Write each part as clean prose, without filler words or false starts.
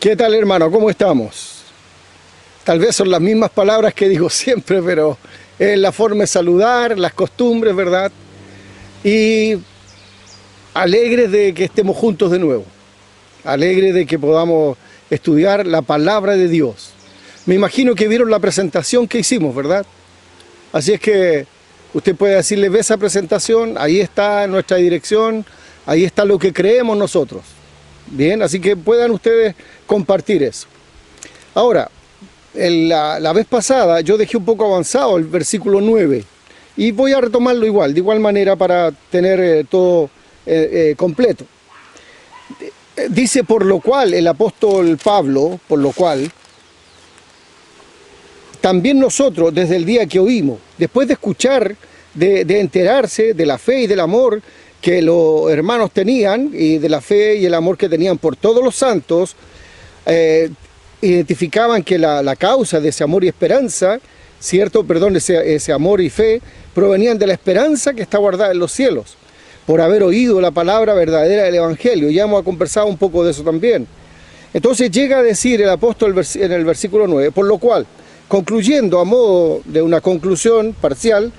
¿Qué tal, hermano? ¿Cómo estamos? Tal vez son las mismas palabras que digo siempre, pero es la forma de saludar, las costumbres, ¿verdad? Y alegres de que estemos juntos de nuevo. Alegres de que podamos estudiar la palabra de Dios. Me imagino que vieron la presentación que hicimos, ¿verdad? Así es que usted puede decirle, ve esa presentación, ahí está nuestra dirección, ahí está lo que creemos nosotros. Bien, así que puedan ustedes compartir eso. Ahora, la vez pasada yo dejé un poco avanzado el versículo 9 y voy a retomarlo igual, de igual manera para tener todo completo. Dice, por lo cual, el apóstol Pablo, por lo cual, también nosotros, desde el día que oímos, después de escuchar, de enterarse de la fe y del amor que los hermanos tenían, y de la fe y el amor que tenían por todos los santos, identificaban que la causa de ese amor y esperanza, ¿cierto? Perdón, ese amor y fe, provenían de la esperanza que está guardada en los cielos, por haber oído la palabra verdadera del Evangelio. Ya hemos conversado un poco de eso también. Entonces llega a decir el apóstol en el versículo 9, por lo cual, concluyendo a modo de una conclusión parcial,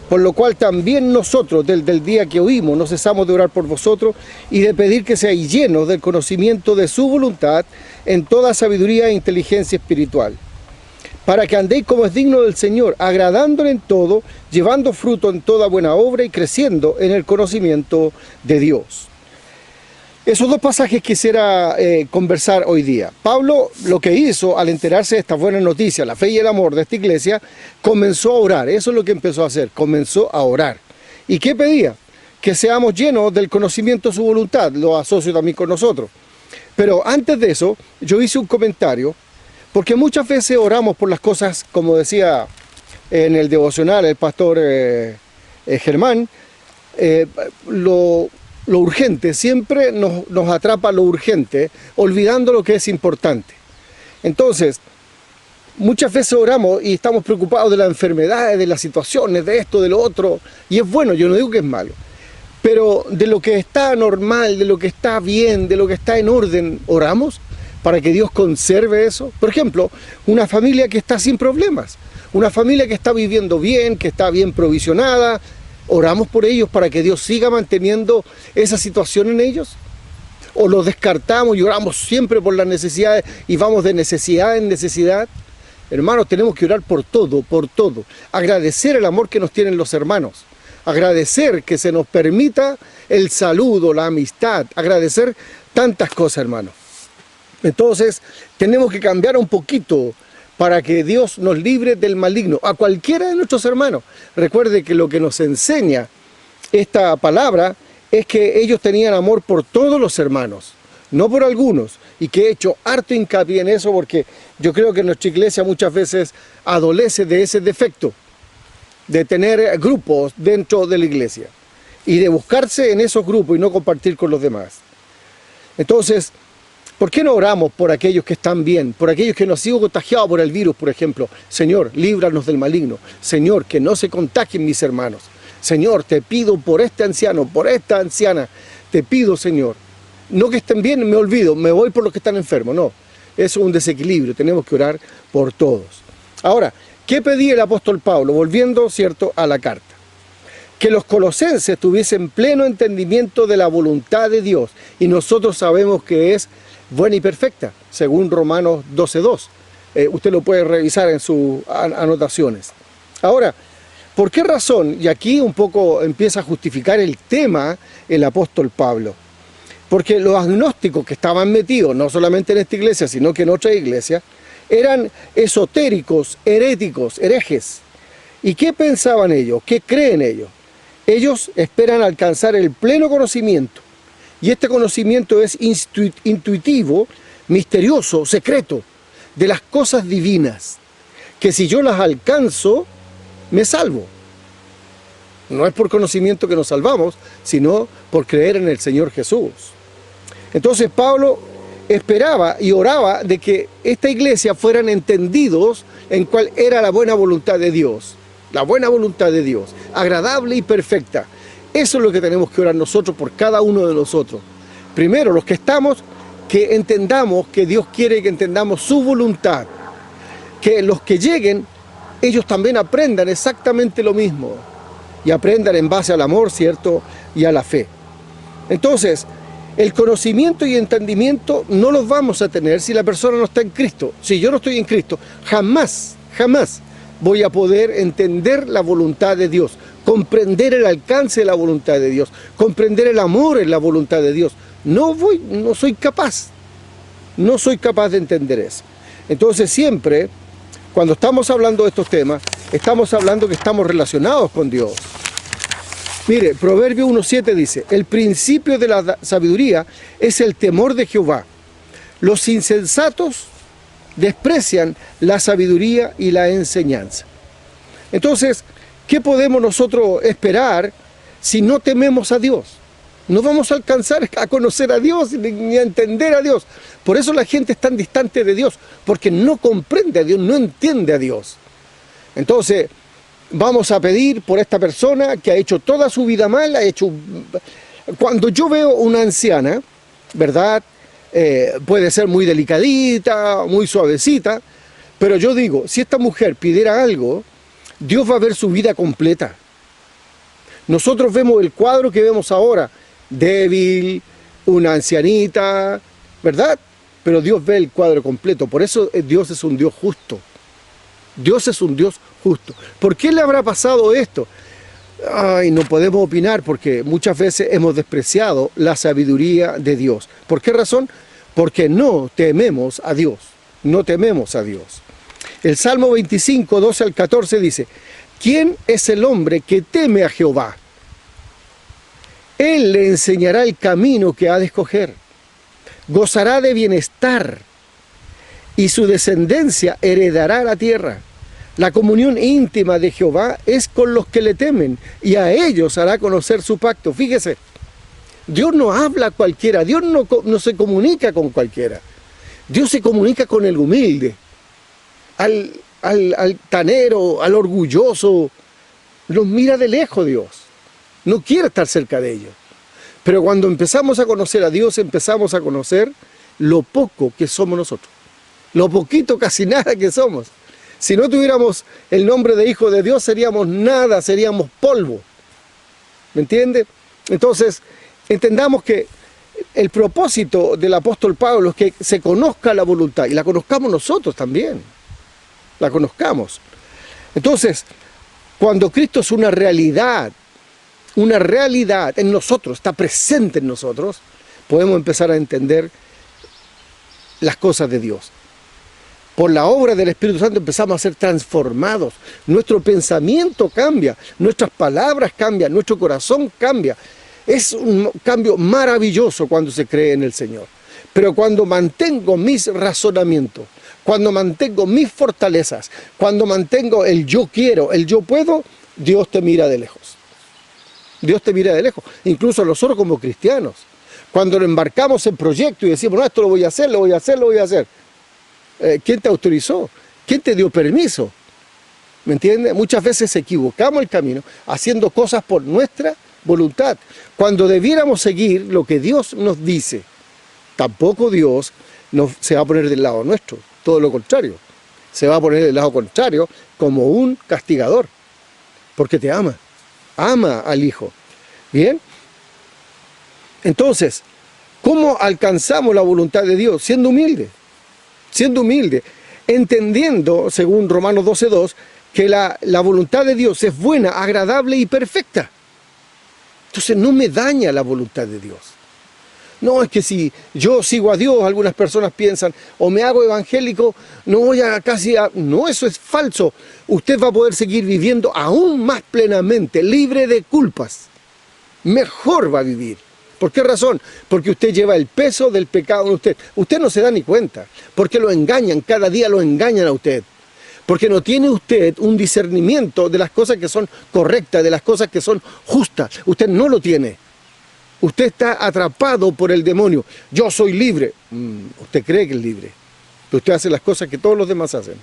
por lo cual también nosotros, del día que oímos, no cesamos de orar por vosotros y de pedir que seáis llenos del conocimiento de su voluntad en toda sabiduría e inteligencia espiritual, para que andéis como es digno del Señor, agradándole en todo, llevando fruto en toda buena obra y creciendo en el conocimiento de Dios. Esos dos pasajes quisiera conversar hoy día. Pablo, lo que hizo al enterarse de estas buenas noticias, la fe y el amor de esta iglesia, comenzó a orar. Eso es lo que empezó a hacer, comenzó a orar. ¿Y qué pedía? Que seamos llenos del conocimiento de su voluntad. Lo asocio también con nosotros. Pero antes de eso, yo hice un comentario, porque muchas veces oramos por las cosas, como decía en el devocional el pastor Germán, lo urgente, siempre nos atrapa lo urgente, olvidando lo que es importante. Entonces, muchas veces oramos y estamos preocupados de las enfermedades, de las situaciones, de esto, de lo otro, y es bueno, yo no digo que es malo, pero de lo que está normal, de lo que está bien, de lo que está en orden, oramos para que Dios conserve eso. Por ejemplo, una familia que está sin problemas, una familia que está viviendo bien, que está bien provisionada, ¿oramos por ellos para que Dios siga manteniendo esa situación en ellos? ¿O los descartamos y oramos siempre por las necesidades y vamos de necesidad en necesidad? Hermanos, tenemos que orar por todo, agradecer el amor que nos tienen los hermanos, agradecer que se nos permita el saludo, la amistad, agradecer tantas cosas, hermanos. Entonces, tenemos que cambiar un poquito para que Dios nos libre del maligno, a cualquiera de nuestros hermanos. Recuerde que lo que nos enseña esta palabra es que ellos tenían amor por todos los hermanos, no por algunos, y que he hecho harto hincapié en eso porque yo creo que nuestra iglesia muchas veces adolece de ese defecto, de tener grupos dentro de la iglesia, y de buscarse en esos grupos y no compartir con los demás. Entonces, ¿por qué no oramos por aquellos que están bien? Por aquellos que no han sido contagiados por el virus, por ejemplo. Señor, líbranos del maligno. Señor, que no se contagien mis hermanos. Señor, te pido por este anciano, por esta anciana. Te pido, Señor. No que estén bien, me olvido, me voy por los que están enfermos. No, eso es un desequilibrio. Tenemos que orar por todos. Ahora, ¿qué pedía el apóstol Pablo? Volviendo, ¿cierto?, a la carta. Que los colosenses tuviesen pleno entendimiento de la voluntad de Dios. Y nosotros sabemos que es buena y perfecta, según Romanos 12:2. Usted lo puede revisar en sus anotaciones. Ahora, ¿por qué razón? Y aquí un poco empieza a justificar el tema el apóstol Pablo. Porque los agnósticos que estaban metidos, no solamente en esta iglesia, sino que en otra iglesia, eran esotéricos, heréticos, herejes. ¿Y qué pensaban ellos? ¿Qué creen ellos? Ellos esperan alcanzar el pleno conocimiento. Y este conocimiento es intuitivo, misterioso, secreto, de las cosas divinas, que si yo las alcanzo, me salvo. No es por conocimiento que nos salvamos, sino por creer en el Señor Jesús. Entonces Pablo esperaba y oraba de que esta iglesia fueran entendidos en cuál era la buena voluntad de Dios. La buena voluntad de Dios, agradable y perfecta. Eso es lo que tenemos que orar nosotros por cada uno de nosotros. Primero, los que estamos, que entendamos que Dios quiere que entendamos su voluntad. Que los que lleguen, ellos también aprendan exactamente lo mismo. Y aprendan en base al amor, ¿cierto? Y a la fe. Entonces, el conocimiento y entendimiento no los vamos a tener si la persona no está en Cristo. Si yo no estoy en Cristo, jamás voy a poder entender la voluntad de Dios, comprender el alcance de la voluntad de Dios, comprender el amor en la voluntad de Dios. No soy capaz de entender eso. Entonces siempre, cuando estamos hablando de estos temas, estamos hablando que estamos relacionados con Dios. Mire, Proverbio 1:7 dice, el principio de la sabiduría es el temor de Jehová. Los insensatos desprecian la sabiduría y la enseñanza. Entonces, ¿qué podemos nosotros esperar si no tememos a Dios? No vamos a alcanzar a conocer a Dios ni a entender a Dios. Por eso la gente es tan distante de Dios, porque no comprende a Dios, no entiende a Dios. Entonces, vamos a pedir por esta persona que ha hecho toda su vida mal, Cuando yo veo una anciana, ¿verdad? Puede ser muy delicadita, muy suavecita, pero yo digo, si esta mujer pidiera algo, Dios va a ver su vida completa. Nosotros vemos el cuadro que vemos ahora, débil, una ancianita, ¿verdad? Pero Dios ve el cuadro completo, por eso Dios es un Dios justo. Dios es un Dios justo. ¿Por qué le habrá pasado esto? Ay, no podemos opinar porque muchas veces hemos despreciado la sabiduría de Dios. ¿Por qué razón? Porque no tememos a Dios. No tememos a Dios. El Salmo 25, 12 al 14 dice, ¿quién es el hombre que teme a Jehová? Él le enseñará el camino que ha de escoger. Gozará de bienestar y su descendencia heredará la tierra. La comunión íntima de Jehová es con los que le temen, y a ellos hará conocer su pacto. Fíjese, Dios no habla a cualquiera, Dios no se comunica con cualquiera. Dios se comunica con el humilde, al altanero, al orgulloso. Los mira de lejos Dios, no quiere estar cerca de ellos. Pero cuando empezamos a conocer a Dios, empezamos a conocer lo poco que somos nosotros. Lo poquito, casi nada que somos. Si no tuviéramos el nombre de hijo de Dios, seríamos nada, seríamos polvo. ¿Me entiende? Entonces, entendamos que el propósito del apóstol Pablo es que se conozca la voluntad, y la conozcamos nosotros también. La conozcamos. Entonces, cuando Cristo es una realidad en nosotros, está presente en nosotros, podemos empezar a entender las cosas de Dios. Por la obra del Espíritu Santo empezamos a ser transformados. Nuestro pensamiento cambia, nuestras palabras cambian, nuestro corazón cambia. Es un cambio maravilloso cuando se cree en el Señor. Pero cuando mantengo mis razonamientos, cuando mantengo mis fortalezas, cuando mantengo el yo quiero, el yo puedo, Dios te mira de lejos. Dios te mira de lejos. Incluso nosotros como cristianos, cuando nos embarcamos en proyectos y decimos, no, esto lo voy a hacer, lo voy a hacer, lo voy a hacer. ¿Quién te autorizó? ¿Quién te dio permiso? ¿Me entiendes? Muchas veces equivocamos el camino haciendo cosas por nuestra voluntad, cuando debiéramos seguir lo que Dios nos dice. Tampoco Dios se va a poner del lado nuestro, todo lo contrario. Se va a poner del lado contrario como un castigador, porque te ama. Ama al Hijo. ¿Bien? Entonces, ¿cómo alcanzamos la voluntad de Dios? Siendo humildes. Siendo humilde, entendiendo, según Romanos 12:2, que la voluntad de Dios es buena, agradable y perfecta. Entonces no me daña la voluntad de Dios. No, es que si yo sigo a Dios, algunas personas piensan, o me hago evangélico, no voy a casi a... No, eso es falso. Usted va a poder seguir viviendo aún más plenamente, libre de culpas. Mejor va a vivir. ¿Por qué razón? Porque usted lleva el peso del pecado en usted. Usted no se da ni cuenta, porque lo engañan, cada día lo engañan a usted. Porque no tiene usted un discernimiento de las cosas que son correctas, de las cosas que son justas. Usted no lo tiene. Usted está atrapado por el demonio. Yo soy libre. Usted cree que es libre. Pero usted hace las cosas que todos los demás hacen.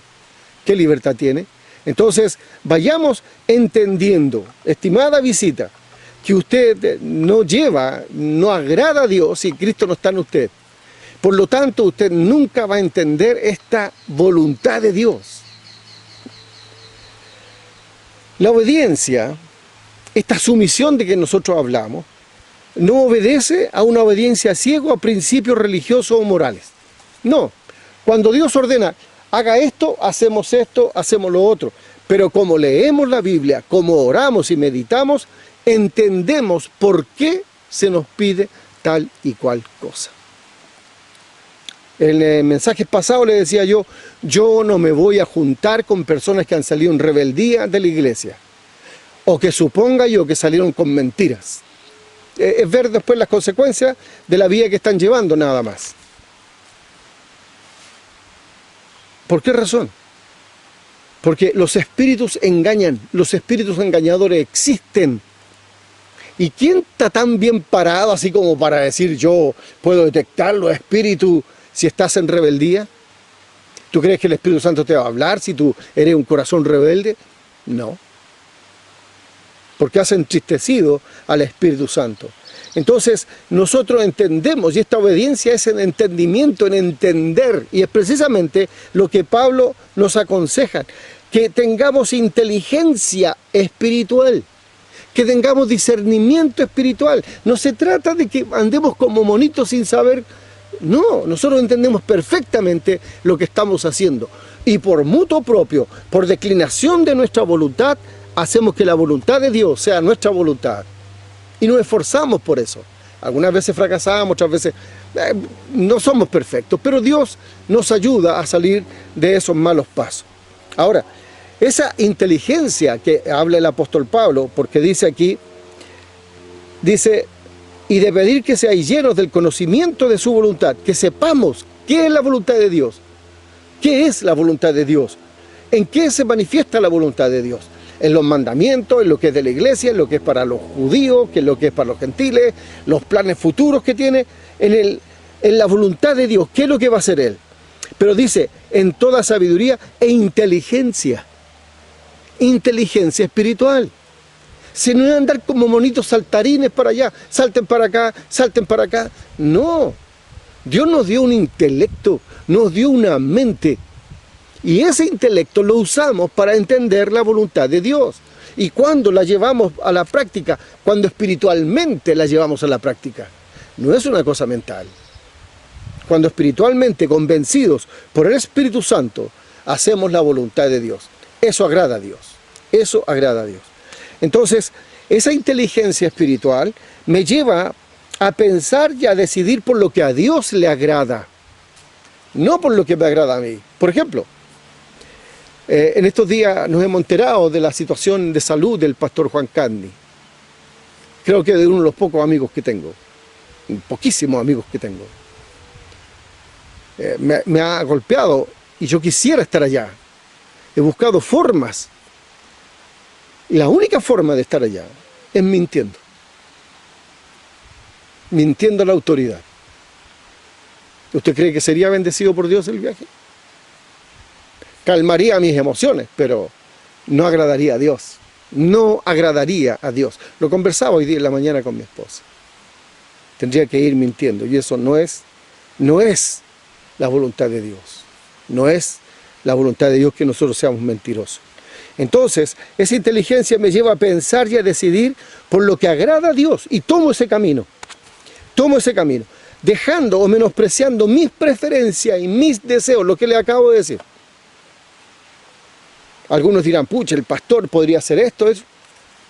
¿Qué libertad tiene? Entonces, vayamos entendiendo, estimada visita, que usted no agrada a Dios si Cristo no está en usted. Por lo tanto, usted nunca va a entender esta voluntad de Dios. La obediencia, esta sumisión de que nosotros hablamos, no obedece a una obediencia ciega a principios religiosos o morales. No. Cuando Dios ordena, haga esto, hacemos lo otro. Pero como leemos la Biblia, como oramos y meditamos, entendemos por qué se nos pide tal y cual cosa. En el mensaje pasado le decía yo no me voy a juntar con personas que han salido en rebeldía de la iglesia, o que suponga yo que salieron con mentiras. Es ver después las consecuencias de la vida que están llevando nada más. ¿Por qué razón? Porque los espíritus engañan, los espíritus engañadores existen. ¿Y quién está tan bien parado así como para decir yo puedo detectar los espíritus si estás en rebeldía? ¿Tú crees que el Espíritu Santo te va a hablar si tú eres un corazón rebelde? No. Porque has entristecido al Espíritu Santo. Entonces nosotros entendemos, y esta obediencia es en entendimiento, en entender, y es precisamente lo que Pablo nos aconseja, que tengamos inteligencia espiritual, que tengamos discernimiento espiritual. No se trata de que andemos como monitos sin saber. No, nosotros entendemos perfectamente lo que estamos haciendo, y por mutuo propio, por declinación de nuestra voluntad, hacemos que la voluntad de Dios sea nuestra voluntad. Y nos esforzamos por eso. Algunas veces fracasamos, otras veces no somos perfectos, pero Dios nos ayuda a salir de esos malos pasos. Ahora, esa inteligencia que habla el apóstol Pablo, porque dice aquí, dice, y de pedir que seáis llenos del conocimiento de su voluntad, que sepamos qué es la voluntad de Dios, qué es la voluntad de Dios, en qué se manifiesta la voluntad de Dios. En los mandamientos, en lo que es de la iglesia, en lo que es para los judíos, en lo que es para los gentiles, los planes futuros que tiene, en la voluntad de Dios, ¿qué es lo que va a hacer Él? Pero dice, en toda sabiduría e inteligencia espiritual. Si no es andar como monitos saltarines para allá, salten para acá, salten para acá. No, Dios nos dio un intelecto, nos dio una mente. Y ese intelecto lo usamos para entender la voluntad de Dios. Y cuando la llevamos a la práctica, cuando espiritualmente la llevamos a la práctica, no es una cosa mental. Cuando espiritualmente, convencidos por el Espíritu Santo, hacemos la voluntad de Dios. Eso agrada a Dios. Eso agrada a Dios. Entonces, esa inteligencia espiritual me lleva a pensar y a decidir por lo que a Dios le agrada, no por lo que me agrada a mí. Por ejemplo, en estos días nos hemos enterado de la situación de salud del pastor Juan Candy. Creo que de uno de los pocos amigos que tengo, poquísimos amigos que tengo. Me ha golpeado y yo quisiera estar allá. He buscado formas. Y la única forma de estar allá es mintiendo. Mintiendo a la autoridad. ¿Usted cree que sería bendecido por Dios el viaje? Calmaría mis emociones, pero no agradaría a Dios. No agradaría a Dios. Lo conversaba hoy día en la mañana con mi esposa. Tendría que ir mintiendo, y eso no es la voluntad de Dios. No es la voluntad de Dios que nosotros seamos mentirosos. Entonces, esa inteligencia me lleva a pensar y a decidir por lo que agrada a Dios, y tomo ese camino, dejando o menospreciando mis preferencias y mis deseos, lo que le acabo de decir. Algunos dirán, pucha, el pastor podría hacer esto, eso.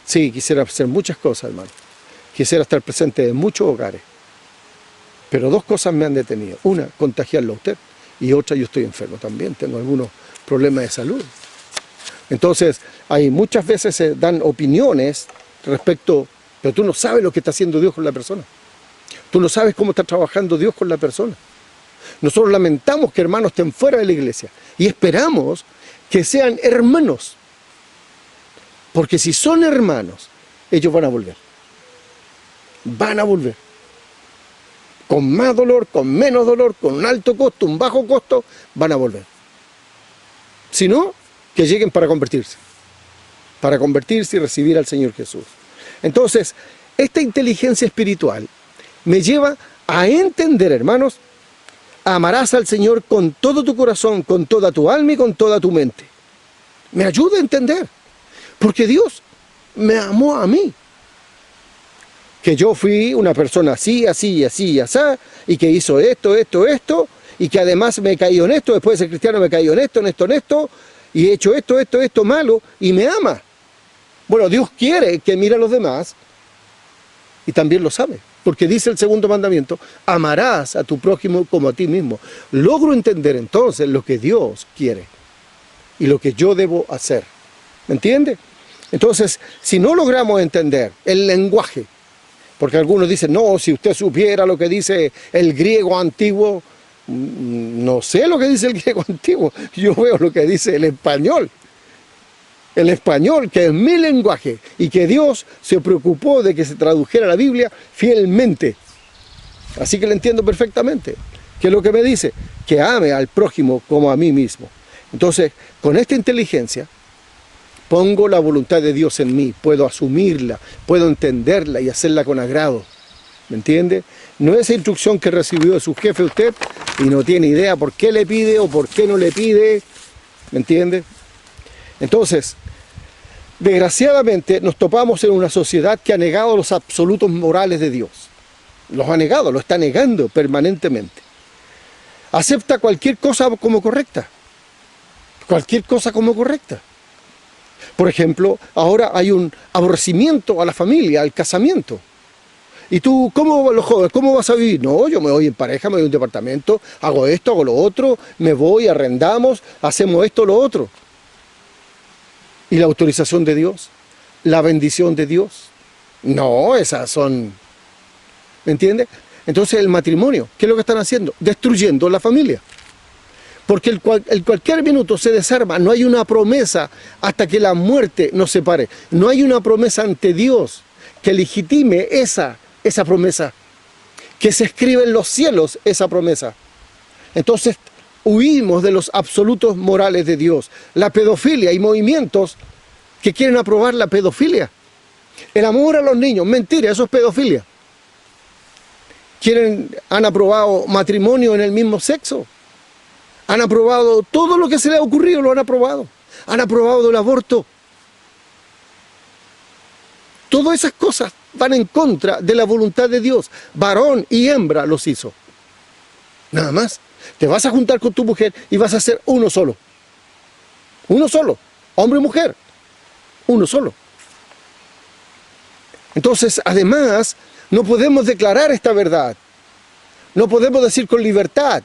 Sí, quisiera hacer muchas cosas, hermano. Quisiera estar presente en muchos hogares. Pero dos cosas me han detenido. Una, contagiarlo a usted. Y otra, yo estoy enfermo también. Tengo algunos problemas de salud. Entonces, hay muchas veces se dan opiniones respecto, pero tú no sabes lo que está haciendo Dios con la persona. Tú no sabes cómo está trabajando Dios con la persona. Nosotros lamentamos que hermanos estén fuera de la iglesia y esperamos que sean hermanos. Porque si son hermanos, ellos van a volver. Van a volver. Con más dolor, con menos dolor, con un alto costo, un bajo costo, van a volver. Si no, que lleguen para convertirse y recibir al Señor Jesús. Entonces, esta inteligencia espiritual me lleva a entender, hermanos, Amarás al Señor con todo tu corazón, con toda tu alma y con toda tu mente. Me ayuda a entender, porque Dios me amó a mí. Que yo fui una persona así, así, así, así, y que hizo esto, esto, esto, y que además me he caído en esto, después de ser cristiano me he caído en esto, en esto, en esto, y he hecho esto, esto, esto malo, y me ama. Bueno, Dios quiere que mire a los demás, y también lo sabe, porque dice el segundo mandamiento, amarás a tu prójimo como a ti mismo. Logro entender entonces lo que Dios quiere, y lo que yo debo hacer. ¿Me entiende? Entonces, si no logramos entender el lenguaje, porque algunos dicen, no, si usted supiera lo que dice el griego antiguo, no sé lo que dice el griego antiguo, yo veo lo que dice el español, que es mi lenguaje, y que Dios se preocupó de que se tradujera la Biblia fielmente. Así que lo entiendo perfectamente. ¿Qué es lo que me dice? Que ame al prójimo como a mí mismo. Entonces, con esta inteligencia, pongo la voluntad de Dios en mí, puedo asumirla, puedo entenderla y hacerla con agrado. ¿Me entiende? No es esa instrucción que recibió de su jefe usted y no tiene idea por qué le pide o por qué no le pide. ¿Me entiende? Entonces, desgraciadamente nos topamos en una sociedad que ha negado los absolutos morales de Dios. Los ha negado, lo está negando permanentemente. Acepta cualquier cosa como correcta. Cualquier cosa como correcta. Por ejemplo, ahora hay un aborrecimiento a la familia, al casamiento. ¿Y tú, cómo los jóvenes, cómo vas a vivir? No, yo me voy en pareja, me voy a un departamento, hago esto, hago lo otro, me voy, arrendamos, hacemos esto, lo otro. ¿Y la autorización de Dios? ¿La bendición de Dios? No, esas son... ¿Me entiendes? Entonces el matrimonio, ¿qué es lo que están haciendo? Destruyendo la familia. Porque el cualquier minuto se desarma, no hay una promesa hasta que la muerte nos separe. No hay una promesa ante Dios que legitime esa promesa, que se escribe en los cielos esa promesa. Entonces huimos de los absolutos morales de Dios. La pedofilia y movimientos que quieren aprobar la pedofilia. El amor a los niños, mentira, eso es pedofilia. Han aprobado matrimonio en el mismo sexo. Han aprobado todo lo que se les ha ocurrido, lo han aprobado. Han aprobado el aborto. Todas esas cosas van en contra de la voluntad de Dios. Varón y hembra los hizo. Nada más. Te vas a juntar con tu mujer y vas a ser uno solo. Uno solo. Hombre y mujer. Uno solo. Entonces, además, no podemos declarar esta verdad. No podemos decir con libertad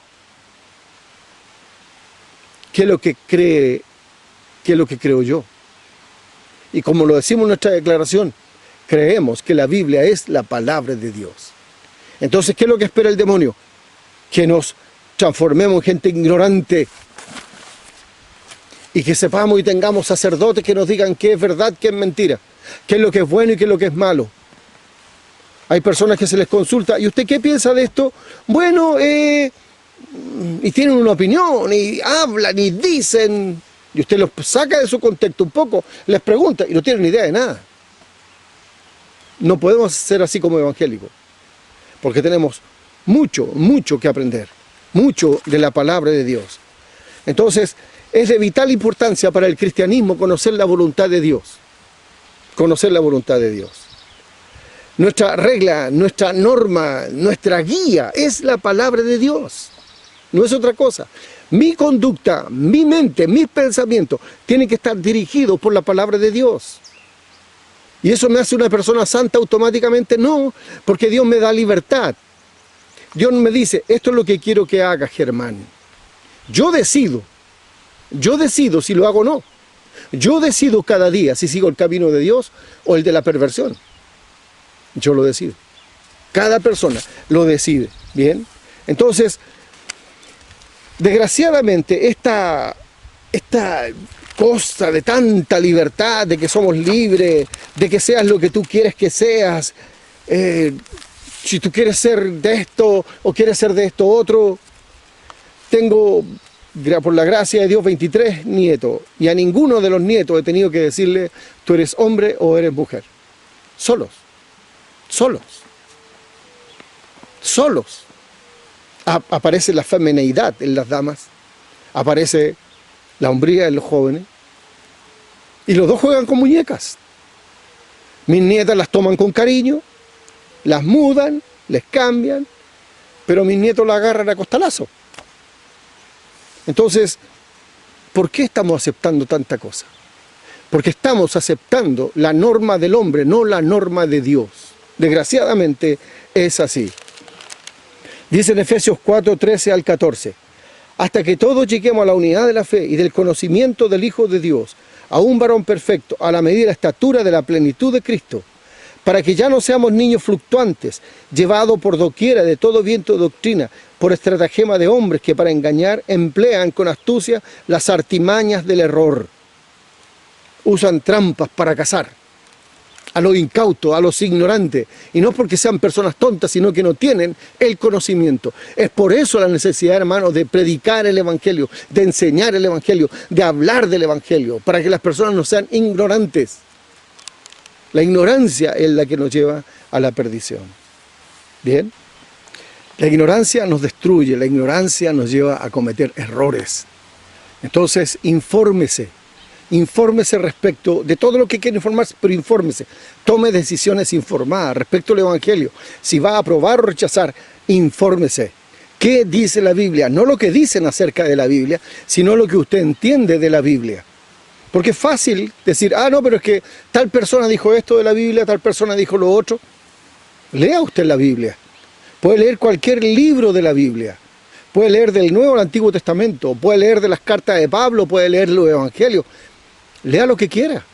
qué es lo que cree, qué es lo que creo yo. Y como lo decimos en nuestra declaración, creemos que la Biblia es la palabra de Dios. Entonces, ¿qué es lo que espera el demonio? Que nos transformemos en gente ignorante y que sepamos y tengamos sacerdotes que nos digan qué es verdad, qué es mentira, qué es lo que es bueno y qué es lo que es malo. Hay personas que se les consulta, ¿y usted qué piensa de esto? Bueno, y tienen una opinión, y hablan, y dicen, y usted los saca de su contexto un poco, les pregunta, y no tienen ni idea de nada. No podemos ser así como evangélicos, porque tenemos mucho, mucho que aprender, mucho de la palabra de Dios. Entonces, es de vital importancia para el cristianismo conocer la voluntad de Dios. Conocer la voluntad de Dios. Nuestra regla, nuestra norma, nuestra guía es la palabra de Dios. No es otra cosa. Mi conducta, mi mente, mis pensamientos tienen que estar dirigidos por la palabra de Dios. ¿Y eso me hace una persona santa automáticamente? No, porque Dios me da libertad. Dios me dice, esto es lo que quiero que hagas, Germán. Yo decido si lo hago o no. Yo decido cada día si sigo el camino de Dios o el de la perversión. Yo lo decido. Cada persona lo decide. ¿Bien? Entonces, desgraciadamente, esta cosa de tanta libertad, de que somos libres, de que seas lo que tú quieres que seas, si tú quieres ser de esto o quieres ser de esto otro. Tengo, por la gracia de Dios, 23 nietos, y a ninguno de los nietos he tenido que decirle, tú eres hombre o eres mujer. Solos. Aparece la femineidad en las damas, aparece la hombría en los jóvenes, y los dos juegan con muñecas. Mis nietas las toman con cariño, las mudan, les cambian, pero mis nietos la agarran a costalazo. Entonces, ¿por qué estamos aceptando tanta cosa? Porque estamos aceptando la norma del hombre, no la norma de Dios. Desgraciadamente es así. Dice en Efesios 4, 13 al 14, hasta que todos lleguemos a la unidad de la fe y del conocimiento del Hijo de Dios, a un varón perfecto, a la medida de la estatura de la plenitud de Cristo, para que ya no seamos niños fluctuantes, llevados por doquiera de todo viento de doctrina, por estratagema de hombres que para engañar emplean con astucia las artimañas del error. Usan trampas para cazar a los incautos, a los ignorantes, y no porque sean personas tontas, sino que no tienen el conocimiento. Es por eso la necesidad, hermanos, de predicar el Evangelio, de enseñar el Evangelio, de hablar del Evangelio, para que las personas no sean ignorantes. La ignorancia es la que nos lleva a la perdición. ¿Bien? La ignorancia nos destruye, la ignorancia nos lleva a cometer errores. Entonces, infórmese respecto de todo lo que quiere informarse, pero infórmese. Tome decisiones informadas respecto al Evangelio. Si va a aprobar o rechazar, infórmese. ¿Qué dice la Biblia? No lo que dicen acerca de la Biblia, sino lo que usted entiende de la Biblia. Porque es fácil decir, no, pero es que tal persona dijo esto de la Biblia, tal persona dijo lo otro. Lea usted la Biblia. Puede leer cualquier libro de la Biblia. Puede leer del Nuevo al Antiguo Testamento, puede leer de las cartas de Pablo, puede leer los Evangelios. Lea lo que quiera.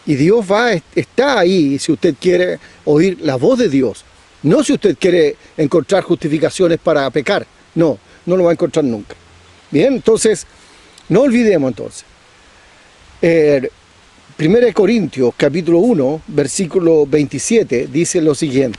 Y Dios está ahí si usted quiere oír la voz de Dios. No si usted quiere encontrar justificaciones para pecar. No, no lo va a encontrar nunca. Bien, entonces, no olvidemos entonces. 1 Corintios capítulo 1, versículo 27, dice lo siguiente.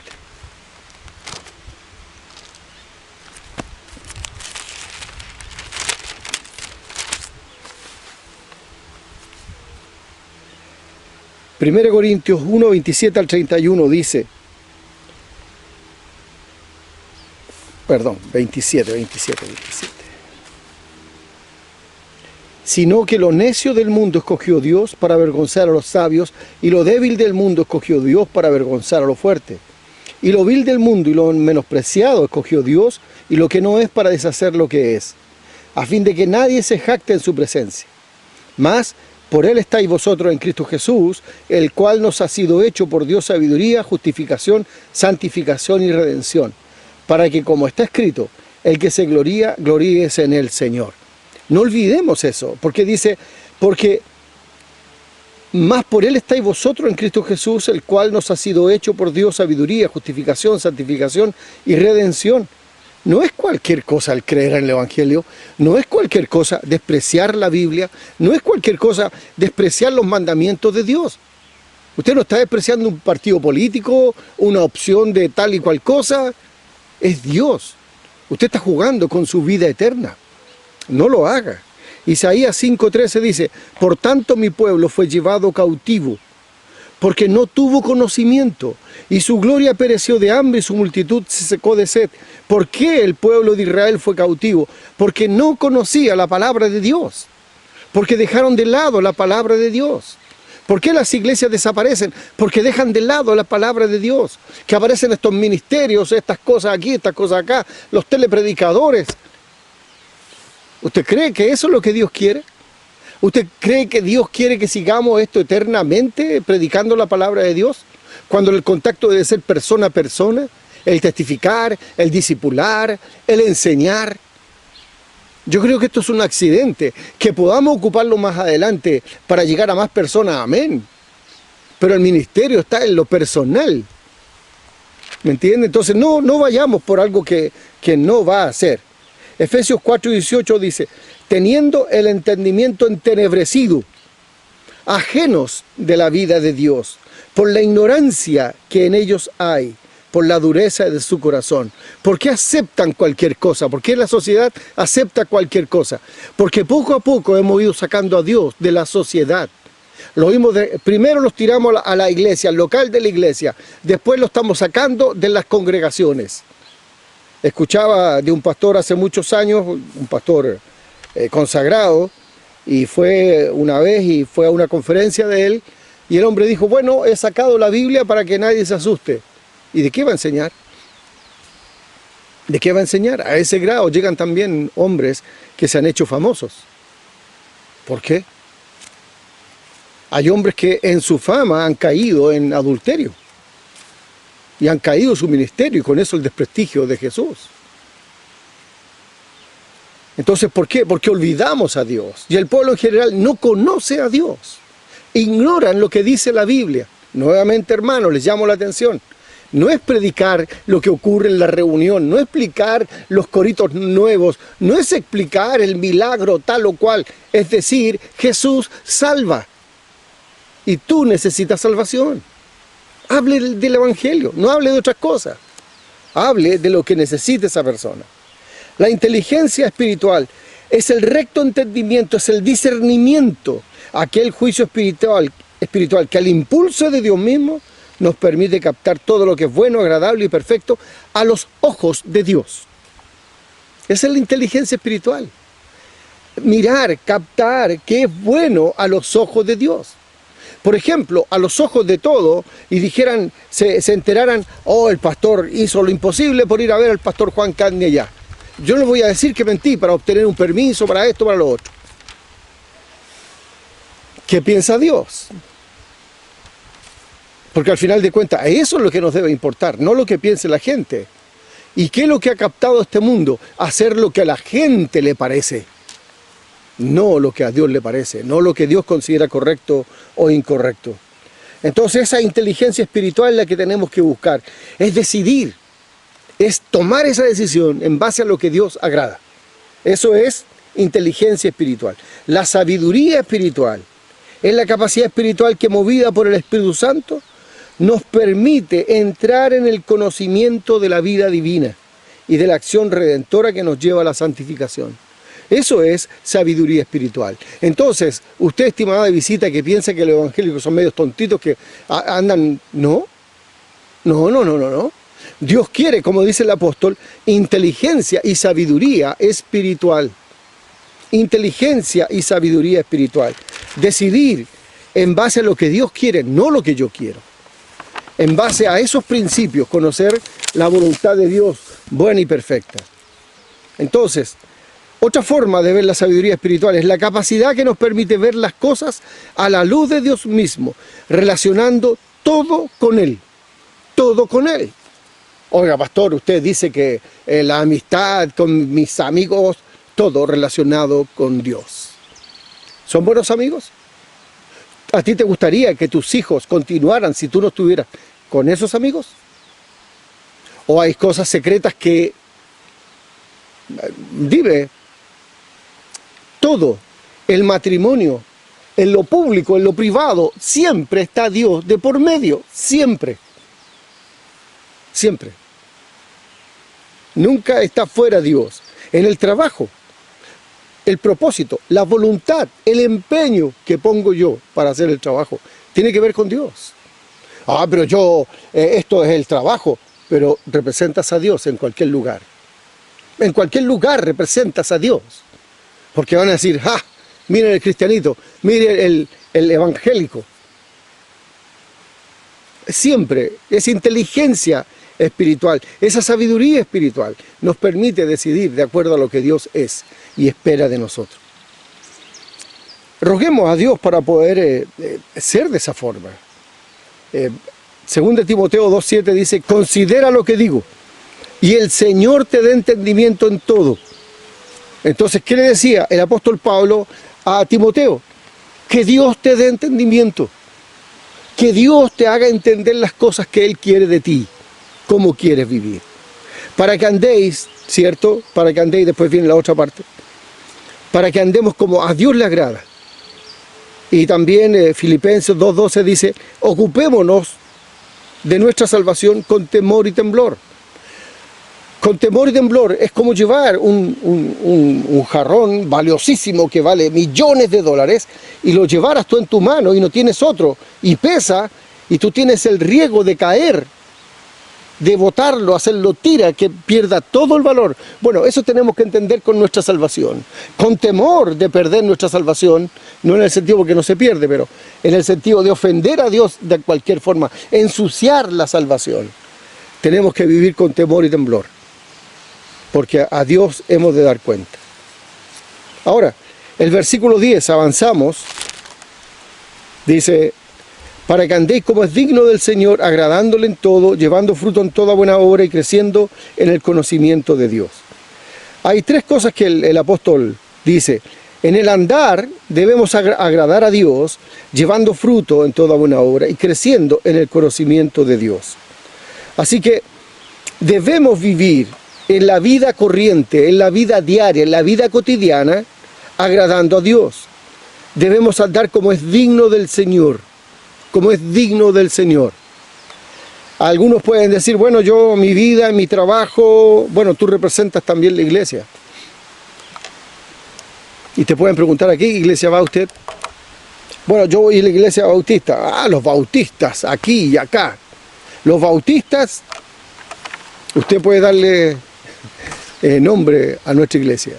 Primero Corintios 1, 27 al 31 dice, perdón, 27. Sino que lo necio del mundo escogió Dios para avergonzar a los sabios, y lo débil del mundo escogió Dios para avergonzar a lo fuerte. Y lo vil del mundo y lo menospreciado escogió Dios, y lo que no es para deshacer lo que es, a fin de que nadie se jacte en su presencia. Mas por él estáis vosotros en Cristo Jesús, el cual nos ha sido hecho por Dios sabiduría, justificación, santificación y redención, para que, como está escrito, el que se gloría, gloríese en el Señor. No olvidemos eso, porque dice, porque más por él estáis vosotros en Cristo Jesús, el cual nos ha sido hecho por Dios sabiduría, justificación, santificación y redención. No es cualquier cosa el creer en el Evangelio, no es cualquier cosa despreciar la Biblia, no es cualquier cosa despreciar los mandamientos de Dios. Usted no está despreciando un partido político, una opción de tal y cual cosa, es Dios. Usted está jugando con su vida eterna. No lo haga. Isaías 5:13 dice, por tanto mi pueblo fue llevado cautivo, porque no tuvo conocimiento, y su gloria pereció de hambre y su multitud se secó de sed. ¿Por qué el pueblo de Israel fue cautivo? Porque no conocía la palabra de Dios, porque dejaron de lado la palabra de Dios. ¿Por qué las iglesias desaparecen? Porque dejan de lado la palabra de Dios, que aparecen estos ministerios, estas cosas aquí, estas cosas acá, los telepredicadores. ¿Usted cree que eso es lo que Dios quiere? ¿Usted cree que Dios quiere que sigamos esto eternamente, predicando la palabra de Dios? Cuando el contacto debe ser persona a persona, el testificar, el discipular, el enseñar. Yo creo que esto es un accidente, que podamos ocuparlo más adelante para llegar a más personas, amén. Pero el ministerio está en lo personal. ¿Me entiende? Entonces no vayamos por algo que no va a ser. Efesios 4:18 dice, teniendo el entendimiento entenebrecido, ajenos de la vida de Dios, por la ignorancia que en ellos hay, por la dureza de su corazón. ¿Por qué aceptan cualquier cosa? ¿Por qué la sociedad acepta cualquier cosa? Porque poco a poco hemos ido sacando a Dios de la sociedad. Primero los tiramos a la iglesia, al local de la iglesia, después lo estamos sacando de las congregaciones. Escuchaba de un pastor hace muchos años, un pastor consagrado, y fue una vez y fue a una conferencia de él, y el hombre dijo, bueno, he sacado la Biblia para que nadie se asuste. ¿Y de qué va a enseñar? ¿De qué va a enseñar? A ese grado llegan también hombres que se han hecho famosos. ¿Por qué? Hay hombres que en su fama han caído en adulterio y han caído en su ministerio, y con eso el desprestigio de Jesús. Entonces, ¿por qué? Porque olvidamos a Dios, y el pueblo en general no conoce a Dios, ignoran lo que dice la Biblia. Nuevamente, hermanos, les llamo la atención. No es predicar lo que ocurre en la reunión, no es explicar los coritos nuevos, no es explicar el milagro tal o cual. Es decir, Jesús salva y tú necesitas salvación. Hable del Evangelio, no hable de otras cosas. Hable de lo que necesita esa persona. La inteligencia espiritual es el recto entendimiento, es el discernimiento, aquel juicio espiritual que al impulso de Dios mismo nos permite captar todo lo que es bueno, agradable y perfecto a los ojos de Dios. Esa es la inteligencia espiritual. Mirar, captar qué es bueno a los ojos de Dios. Por ejemplo, a los ojos de todos, y dijeran, se enteraran, oh, el pastor hizo lo imposible por ir a ver al pastor Juan Carne allá. Yo no voy a decir que mentí para obtener un permiso, para esto, para lo otro. ¿Qué piensa Dios? Porque al final de cuentas, eso es lo que nos debe importar, no lo que piense la gente. ¿Y qué es lo que ha captado este mundo? Hacer lo que a la gente le parece. No lo que a Dios le parece, no lo que Dios considera correcto o incorrecto. Entonces esa inteligencia espiritual es la que tenemos que buscar. Es decidir, es tomar esa decisión en base a lo que Dios agrada. Eso es inteligencia espiritual. La sabiduría espiritual es la capacidad espiritual que, movida por el Espíritu Santo, nos permite entrar en el conocimiento de la vida divina y de la acción redentora que nos lleva a la santificación. Eso es sabiduría espiritual. Entonces, usted, estimada de visita, que piensa que los evangélicos son medios tontitos que andan... No. Dios quiere, como dice el apóstol, inteligencia y sabiduría espiritual. Inteligencia y sabiduría espiritual. Decidir en base a lo que Dios quiere, no lo que yo quiero. En base a esos principios, conocer la voluntad de Dios buena y perfecta. Entonces, otra forma de ver la sabiduría espiritual es la capacidad que nos permite ver las cosas a la luz de Dios mismo, relacionando todo con Él. Todo con Él. Oiga, pastor, usted dice que la amistad con mis amigos, todo relacionado con Dios. ¿Son buenos amigos? ¿A ti te gustaría que tus hijos continuaran si tú no estuvieras con esos amigos? ¿O hay cosas secretas que... Dime, todo, el matrimonio, en lo público, en lo privado, siempre está Dios de por medio, siempre. Siempre. Nunca está fuera Dios. En el trabajo, el propósito, la voluntad, el empeño que pongo yo para hacer el trabajo, tiene que ver con Dios. Ah, pero yo, esto es el trabajo, pero representas a Dios en cualquier lugar. En cualquier lugar representas a Dios. Porque van a decir, ¡ah! Miren el cristianito, miren el evangélico. Siempre es inteligencia espiritual, esa sabiduría espiritual nos permite decidir de acuerdo a lo que Dios es y espera de nosotros. Roguemos a Dios para poder ser de esa forma. Según de Timoteo 2:7 dice, considera lo que digo y el Señor te dé entendimiento en todo. Entonces, ¿qué le decía el apóstol Pablo a Timoteo? Que Dios te dé entendimiento, que Dios te haga entender las cosas que Él quiere de ti, cómo quieres vivir. Para que andéis, ¿cierto? Para que andéis, después viene la otra parte, para que andemos como a Dios le agrada. Y también Filipenses 2:12 dice, ocupémonos de nuestra salvación con temor y temblor. Con temor y temblor es como llevar un jarrón valiosísimo que vale millones de dólares y lo llevaras tú en tu mano y no tienes otro y pesa y tú tienes el riesgo de caer de botarlo, hacerlo tira, que pierda todo el valor. Bueno, eso tenemos que entender con nuestra salvación. Con temor de perder nuestra salvación, no en el sentido porque no se pierde, pero en el sentido de ofender a Dios de cualquier forma, ensuciar la salvación. Tenemos que vivir con temor y temblor, porque a Dios hemos de dar cuenta. Ahora, el versículo 10, avanzamos, dice: para que andéis como es digno del Señor, agradándole en todo, llevando fruto en toda buena obra y creciendo en el conocimiento de Dios. Hay tres cosas que el apóstol dice. En el andar debemos agradar a Dios, llevando fruto en toda buena obra y creciendo en el conocimiento de Dios. Así que debemos vivir en la vida corriente, en la vida diaria, en la vida cotidiana, agradando a Dios. Debemos andar como es digno del Señor. Como es digno del Señor. Algunos pueden decir, bueno, yo, mi vida, mi trabajo, bueno, tú representas también la iglesia. Y te pueden preguntar, ¿a qué iglesia va usted? Bueno, yo voy a la iglesia bautista. Ah, los bautistas, aquí y acá. Los bautistas, usted puede darle nombre a nuestra iglesia.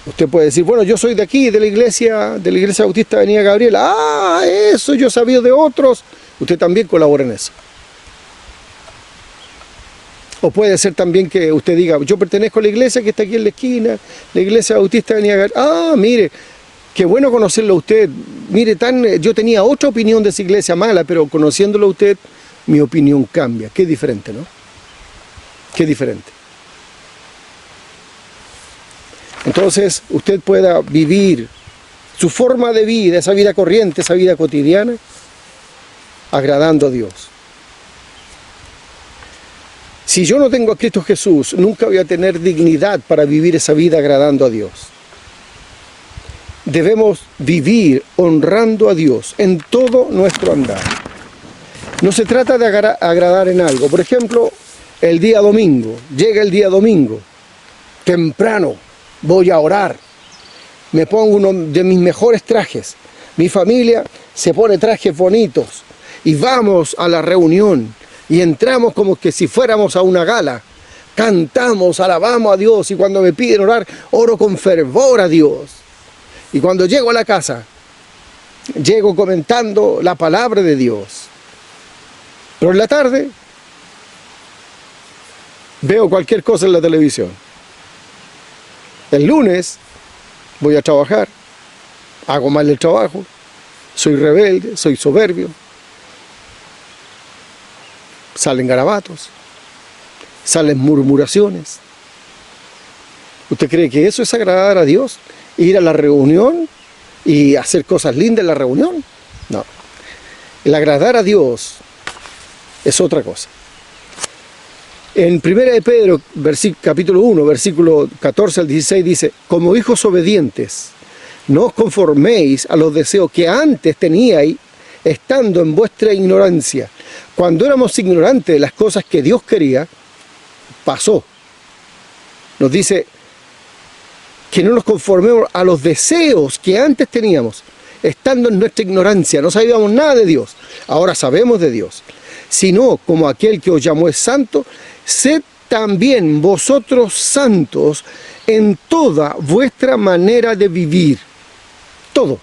Usted puede decir, bueno, yo soy de aquí, de la iglesia bautista Avenida Gabriela. Ah, eso yo sabía de otros. Usted también colabora en eso. O puede ser también que usted diga, yo pertenezco a la iglesia que está aquí en la esquina, la iglesia bautista Avenida Gabriela. Ah, mire, qué bueno conocerlo a usted. Mire, yo tenía otra opinión de esa iglesia mala, pero conociéndolo a usted, mi opinión cambia. Qué diferente, ¿no? Qué diferente. Entonces, usted pueda vivir su forma de vida, esa vida corriente, esa vida cotidiana, agradando a Dios. Si yo no tengo a Cristo Jesús, nunca voy a tener dignidad para vivir esa vida agradando a Dios. Debemos vivir honrando a Dios en todo nuestro andar. No se trata de agradar en algo. Por ejemplo, el día domingo, llega el día domingo, temprano, voy a orar, me pongo uno de mis mejores trajes, mi familia se pone trajes bonitos y vamos a la reunión y entramos como que si fuéramos a una gala, cantamos, alabamos a Dios y cuando me piden orar, oro con fervor a Dios. Y cuando llego a la casa, llego comentando la palabra de Dios. Pero en la tarde veo cualquier cosa en la televisión. El lunes voy a trabajar, hago mal el trabajo, soy rebelde, soy soberbio, salen garabatos, salen murmuraciones. ¿Usted cree que eso es agradar a Dios? ¿Ir a la reunión y hacer cosas lindas en la reunión? No. El agradar a Dios es otra cosa. En 1 de Pedro, capítulo 1, versículo 14 al 16 dice: como hijos obedientes, no os conforméis a los deseos que antes teníais, estando en vuestra ignorancia. Cuando éramos ignorantes de las cosas que Dios quería, pasó. Nos dice que no nos conformemos a los deseos que antes teníamos, estando en nuestra ignorancia. No sabíamos nada de Dios, ahora sabemos de Dios. Sino como aquel que os llamó es santo, sed también vosotros santos en toda vuestra manera de vivir. Todo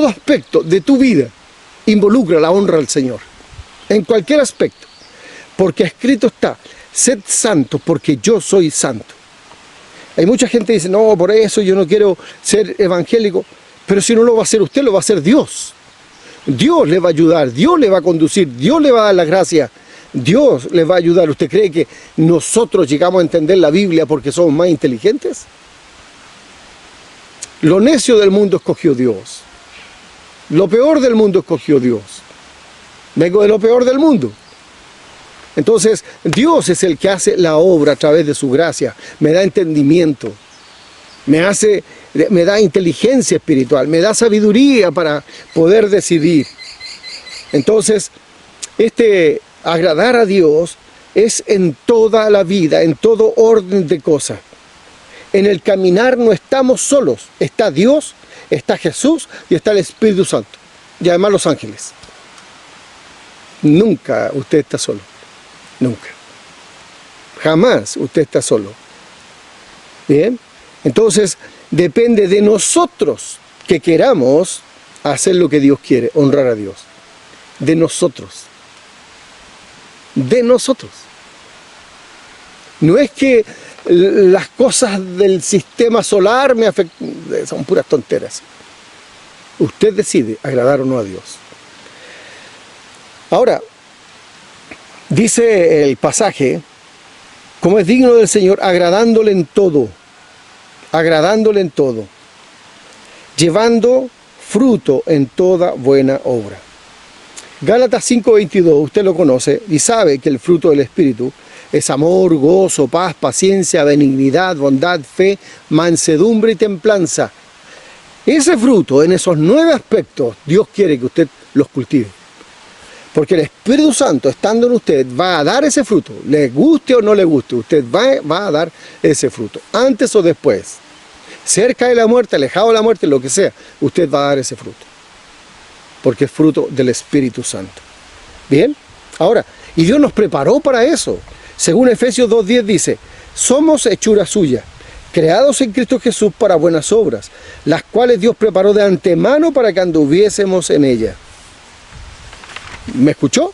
aspecto de tu vida involucra la honra al Señor. En cualquier aspecto. Porque escrito está, sed santos porque yo soy santo. Hay mucha gente que dice, no, por eso yo no quiero ser evangélico. Pero si no lo va a hacer usted, lo va a hacer Dios. Dios le va a ayudar, Dios le va a conducir, Dios le va a dar la gracia, Dios le va a ayudar. ¿Usted cree que nosotros llegamos a entender la Biblia porque somos más inteligentes? Lo necio del mundo escogió Dios. Lo peor del mundo escogió Dios. Vengo de lo peor del mundo. Entonces, Dios es el que hace la obra a través de su gracia. Me da entendimiento. Me da inteligencia espiritual, me da sabiduría para poder decidir. Entonces, agradar a Dios es en toda la vida, en todo orden de cosas. En el caminar no estamos solos, está Dios, está Jesús y está el Espíritu Santo, y además los ángeles. Nunca usted está solo. Nunca. Jamás usted está solo. Bien. Entonces, depende de nosotros que queramos hacer lo que Dios quiere, honrar a Dios. De nosotros. De nosotros. No es que las cosas del sistema solar me afectan, son puras tonteras. Usted decide agradar o no a Dios. Ahora, dice el pasaje, como es digno del Señor, agradándole en todo, llevando fruto en toda buena obra. Gálatas 5:22, usted lo conoce y sabe que el fruto del Espíritu es amor, gozo, paz, paciencia, benignidad, bondad, fe, mansedumbre y templanza. Ese fruto, en esos 9 aspectos, Dios quiere que usted los cultive. Porque el Espíritu Santo, estando en usted, va a dar ese fruto. Le guste o no le guste, usted va a dar ese fruto. Antes o después. Cerca de la muerte, alejado de la muerte, lo que sea, usted va a dar ese fruto. Porque es fruto del Espíritu Santo. ¿Bien? Ahora, y Dios nos preparó para eso. Según Efesios 2:10 dice, somos hechura suya, creados en Cristo Jesús para buenas obras, las cuales Dios preparó de antemano para que anduviésemos en ellas. ¿Me escuchó?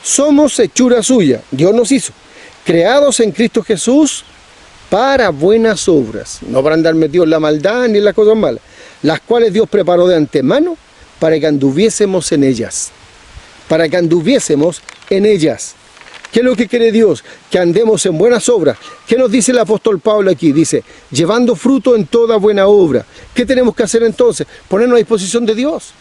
Somos hechura suya, Dios nos hizo, creados en Cristo Jesús para buenas obras, no para andar metidos en la maldad ni en las cosas malas, las cuales Dios preparó de antemano para que anduviésemos en ellas. Para que anduviésemos en ellas. ¿Qué es lo que quiere Dios? Que andemos en buenas obras. ¿Qué nos dice el apóstol Pablo aquí? Dice, llevando fruto en toda buena obra. ¿Qué tenemos que hacer entonces? Ponernos a disposición de Dios.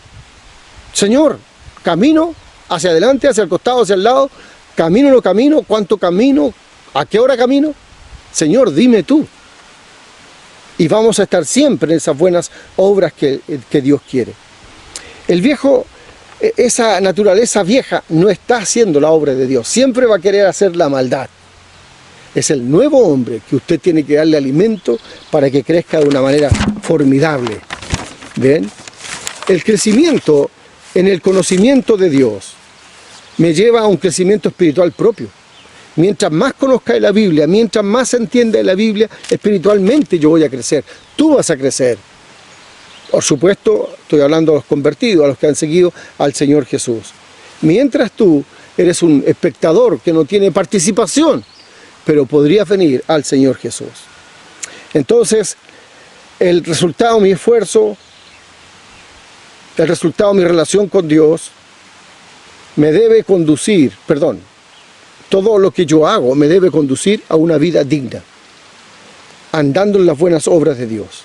Señor, camino hacia adelante, hacia el costado, hacia el lado. Camino o no camino, cuánto camino, a qué hora camino. Señor, dime tú. Y vamos a estar siempre en esas buenas obras que Dios quiere. Esa naturaleza vieja no está haciendo la obra de Dios. Siempre va a querer hacer la maldad. Es el nuevo hombre que usted tiene que darle alimento para que crezca de una manera formidable. ¿Ven? El crecimiento en el conocimiento de Dios me lleva a un crecimiento espiritual propio. Mientras más conozca de la Biblia, mientras más entienda de la Biblia, espiritualmente yo voy a crecer. Tú vas a crecer. Por supuesto, estoy hablando a los convertidos, a los que han seguido al Señor Jesús. Mientras tú eres un espectador que no tiene participación, pero podrías venir al Señor Jesús. Entonces, el resultado de mi esfuerzo, el resultado de mi relación con Dios, me debe conducir, todo lo que yo hago me debe conducir a una vida digna, andando en las buenas obras de Dios.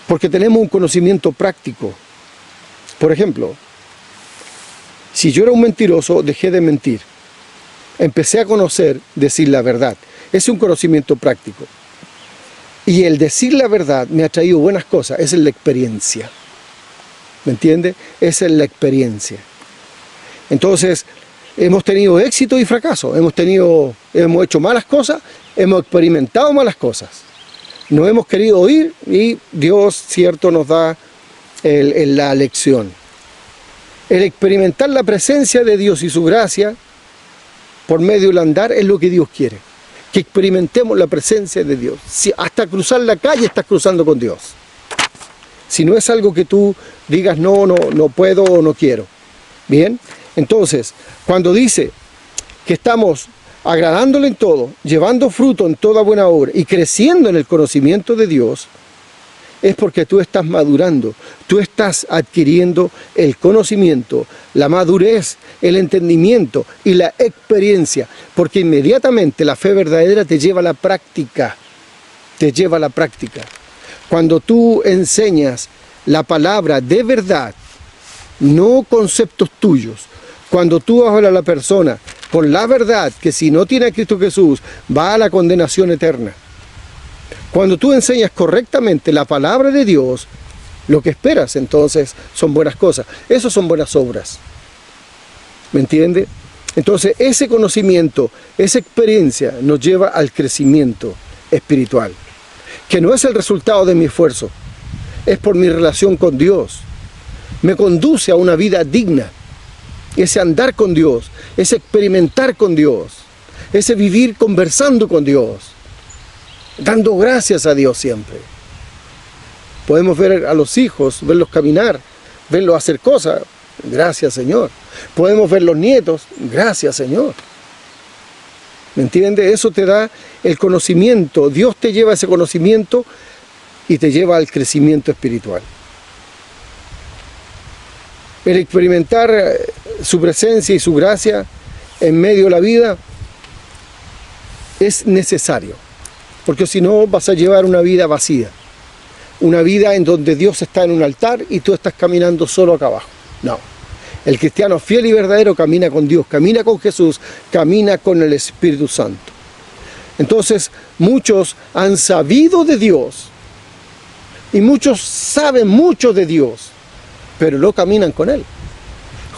Porque tenemos un conocimiento práctico. Por ejemplo, si yo era un mentiroso, dejé de mentir. Empecé a conocer, decir la verdad. Es un conocimiento práctico. Y el decir la verdad me ha traído buenas cosas. Esa es la experiencia. ¿Me entiende? Esa es la experiencia. Entonces, hemos tenido éxito y fracaso. Hemos hecho malas cosas, hemos experimentado malas cosas. No hemos querido oír y Dios, cierto, nos da la lección. El experimentar la presencia de Dios y su gracia por medio del andar es lo que Dios quiere. Que experimentemos la presencia de Dios. Si hasta cruzar la calle estás cruzando con Dios. Si no es algo que tú digas no puedo o no quiero. Bien, entonces, cuando dice que estamos agradándole en todo, llevando fruto en toda buena obra y creciendo en el conocimiento de Dios, es porque tú estás madurando, tú estás adquiriendo el conocimiento, la madurez, el entendimiento y la experiencia, porque inmediatamente la fe verdadera te lleva a la práctica, Cuando tú enseñas la palabra de verdad, no conceptos tuyos, cuando tú hablas a la persona con la verdad que si no tiene a Cristo Jesús va a la condenación eterna. Cuando tú enseñas correctamente la palabra de Dios, lo que esperas entonces son buenas cosas. Eso son buenas obras. ¿Me entiende? Entonces ese conocimiento, esa experiencia nos lleva al crecimiento espiritual, que no es el resultado de mi esfuerzo, es por mi relación con Dios. Me conduce a una vida digna. ese andar con Dios, ese experimentar con Dios, ese vivir conversando con Dios, dando gracias a Dios siempre. Podemos ver a los hijos, verlos caminar, verlos hacer cosas, gracias Señor. Podemos ver los nietos, gracias Señor. ¿Me entiendes? Eso te da el conocimiento, Dios te lleva ese conocimiento y te lleva al crecimiento espiritual. El experimentar su presencia y su gracia en medio de la vida es necesario, porque si no vas a llevar una vida vacía, una vida en donde Dios está en un altar y tú estás caminando solo acá abajo. No, el cristiano fiel y verdadero camina con Dios, camina con Jesús, camina con el Espíritu Santo. Entonces muchos han sabido de Dios y muchos saben mucho de Dios, pero no caminan con Él.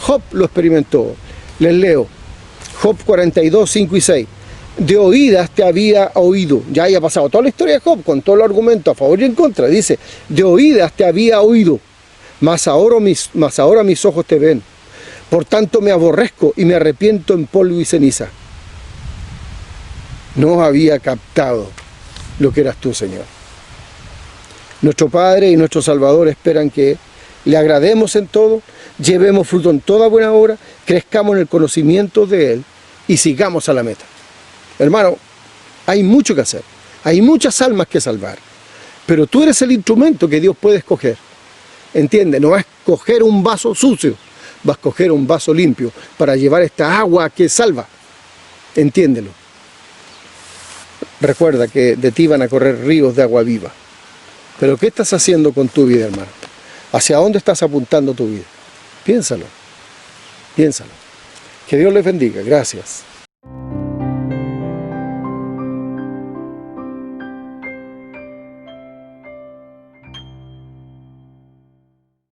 Job lo experimentó. Les leo, Job 42, 5 y 6. De oídas te había oído. Ya haya pasado toda la historia de Job, con todos los argumentos a favor y en contra. Dice, de oídas te había oído, mas ahora mis ojos te ven. Por tanto me aborrezco y me arrepiento en polvo y ceniza. No había captado lo que eras tú, Señor. Nuestro Padre y nuestro Salvador esperan que le agrademos en todo, llevemos fruto en toda buena obra, crezcamos en el conocimiento de Él y sigamos a la meta. Hermano, hay mucho que hacer, hay muchas almas que salvar, pero tú eres el instrumento que Dios puede escoger. ¿Entiendes? No vas a escoger un vaso sucio, vas a escoger un vaso limpio para llevar esta agua que salva. Entiéndelo. Recuerda que de ti van a correr ríos de agua viva. Pero ¿qué estás haciendo con tu vida, hermano? ¿Hacia dónde estás apuntando tu vida? Piénsalo. Piénsalo. Que Dios les bendiga. Gracias.